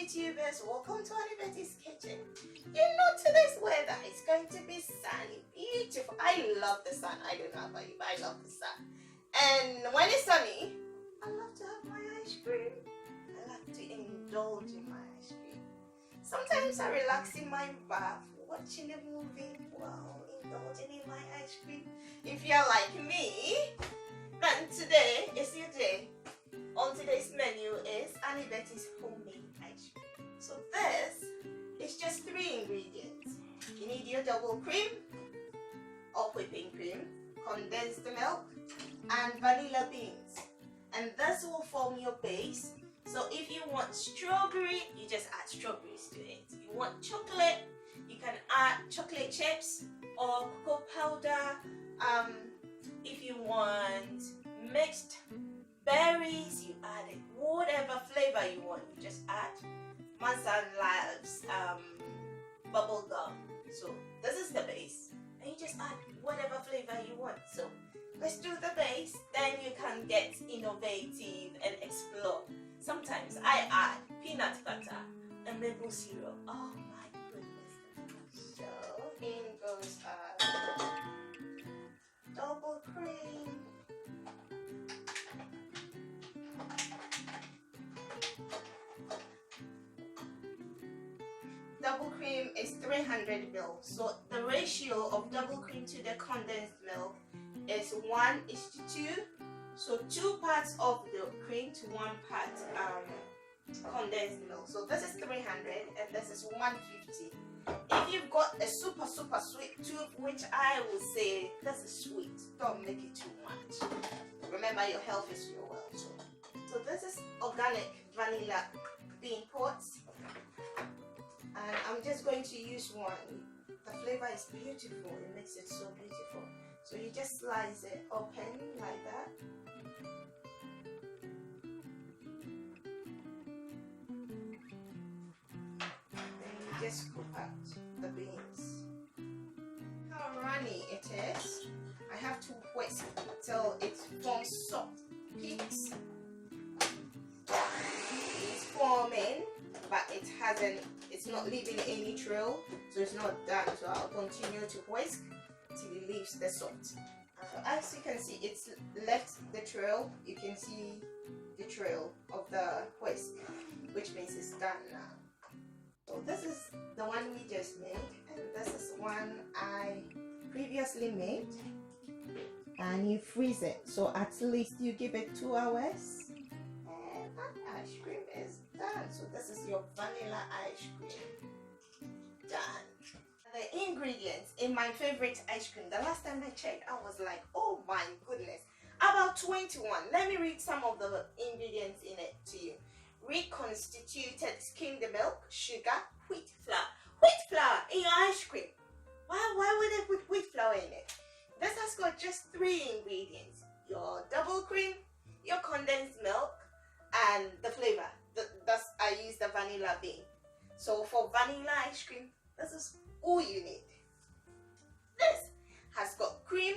YouTubers, welcome to Honey Betty's Kitchen. You know, today's weather is going to be sunny, beautiful. I love the sun. I don't know about you, but I love the sun. And when it's sunny, I love to have my ice cream. I like to indulge in my ice cream. Sometimes I relax in my bath, watching a movie while indulging in my ice cream. If you're like me, then today is your day. On today's menu is Honey Betty's homemade ice cream. So this is just 3 ingredients. You need your double cream or whipping cream, condensed milk, and vanilla beans. And this will form your base. So if you want strawberry, you just add strawberries to it. You want chocolate, you can add chocolate chips or cocoa powder. If you want mixed berries, you add it. Whatever flavor you want, you just add. Mansan loves bubble gum. So this is the base. And you just add whatever flavor you want. So let's do the base. Then you can get innovative and explore. Sometimes I add peanut butter and maple syrup. Oh my goodness. So in goes double cream. Double cream is 300 ml. So the ratio of double cream to the condensed milk is 1:2. So 2 parts of the cream to 1 part condensed milk. So this is 300 and this is 150. If you've got a super sweet tooth, which I will say this is sweet, don't make it too much. Remember, your health is your wealth. So this is organic vanilla bean pods. And I'm just going to use one. The flavor is beautiful. It makes it so beautiful. So you just slice it open like that. Then you just scoop out the beans. How runny it is. I have to whisk till it forms soft pics. It's forming, but it hasn't. It's not leaving any trail, so it's not done. So I'll continue to whisk till it leaves the salt. So as you can see, it's left the trail. You can see the trail of the whisk, which means it's done now. So this is the one we just made, and this is one I previously made. And you freeze it, so at least you give it 2 hours. And that ice cream is done. So this is your vanilla ice cream done. The ingredients in my favorite ice cream, the last time I checked, I was like, oh my goodness, about 21. Let me read some of the ingredients in it to you. Reconstituted skimmed milk, sugar, wheat flour. Wheat flour in your ice cream. Why would they put wheat flour in it? This has got just 3 ingredients. Your double cream, your condensed milk, and the flavor. Thus, I use the vanilla bean. So for vanilla ice cream, this is all you need. This has got cream,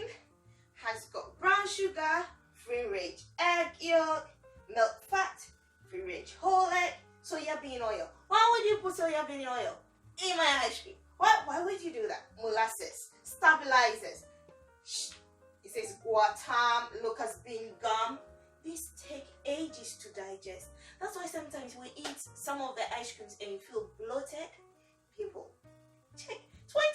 has got brown sugar, free-range egg yolk, milk fat, free-range whole egg, soya bean oil. Why would you put soya bean oil in my ice cream? Why would you do that? Molasses, stabilizers. It says guatam, locust bean gum. These take ages to digest. That's why sometimes we eat some of the ice creams and you feel bloated. People, check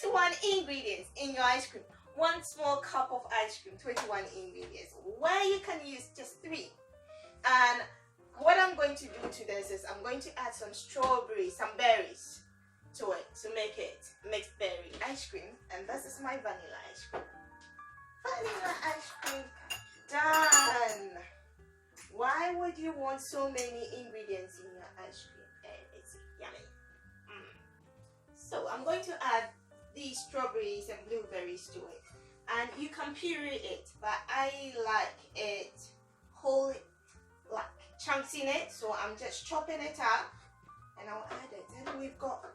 21 ingredients in your ice cream. 1 small cup of ice cream, 21 ingredients. Where you can use just 3. And what I'm going to do to this is I'm going to add some strawberries, some berries to it to make it mixed berry ice cream. And this is my vanilla ice cream. Vanilla ice cream done. Why would you want so many ingredients in your ice cream? And it's yummy. So I'm going to add these strawberries and blueberries to it. And you can puree it, but I like it whole, like chunks in it. So I'm just chopping it up and I'll add it. And we've got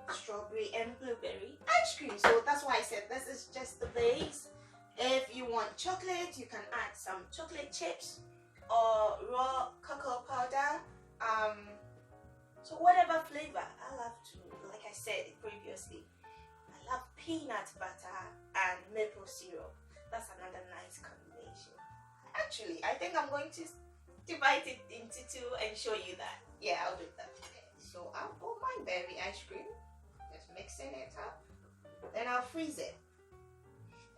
strawberry and blueberry ice cream. So that's why I said this is just the base. If you want chocolate, you can add some chocolate chips or raw cocoa powder. So whatever flavor, I love to, like I said previously, I love peanut butter and maple syrup. That's another nice combination. Actually, I think I'm going to divide it into two and show you that. Yeah, I'll do that. So I'll put my berry ice cream, just mixing it up. Then I'll freeze it.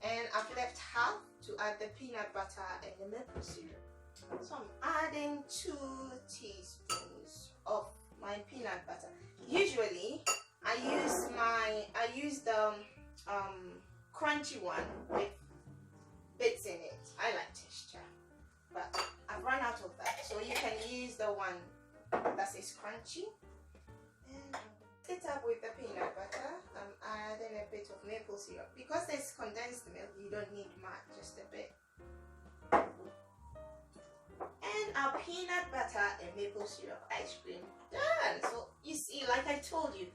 And I've left half to add the peanut butter and the maple syrup. So I'm adding 2 teaspoons of my peanut butter. Usually I use the crunchy one with bits in it. I like texture, but I've run out of that, so you can use the one that says crunchy. And it up with the peanut butter. I'm adding a bit of maple syrup. Because there's condensed milk, you don't need much, just a bit. And our peanut butter and maple syrup ice cream done. So you see, like I told you,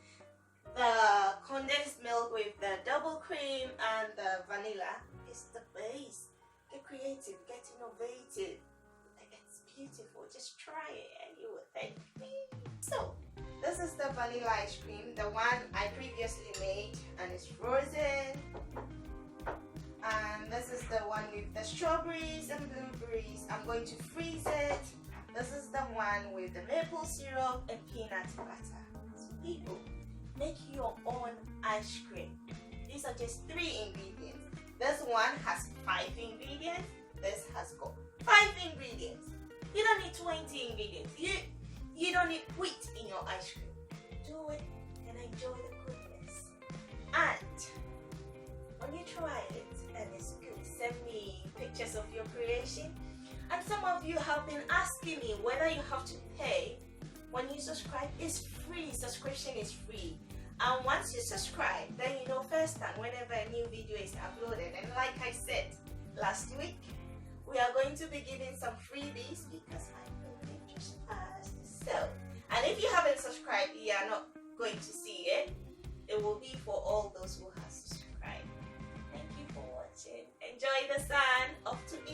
the condensed milk with the double cream and the vanilla is the base. Get creative, get innovative. It's beautiful. Just try it and you will thank me. So this is the vanilla ice cream, the one I previously made, and it's frozen. And this is the one with the strawberries and blueberries. I'm going to freeze it. This is the one with the maple syrup and peanut butter. So people, make your own ice cream. These are just 3 ingredients. This one has 5 ingredients. This has got 5 ingredients. You don't need 20 ingredients. You don't need wheat in your ice cream. Do it and enjoy the goodness. And when you try it and it's good, send me pictures of your creation. And some of you have been asking me whether you have to pay when you subscribe. It's free. Subscription is free. And once you subscribe, then you know firsthand whenever a new video is uploaded. And like I said last week, we are going to be giving some freebies because I believe just fast. So, and if you haven't subscribed, you are not going to see it. It will be for all those who have subscribed. Thank you for watching. Enjoy the sun of today.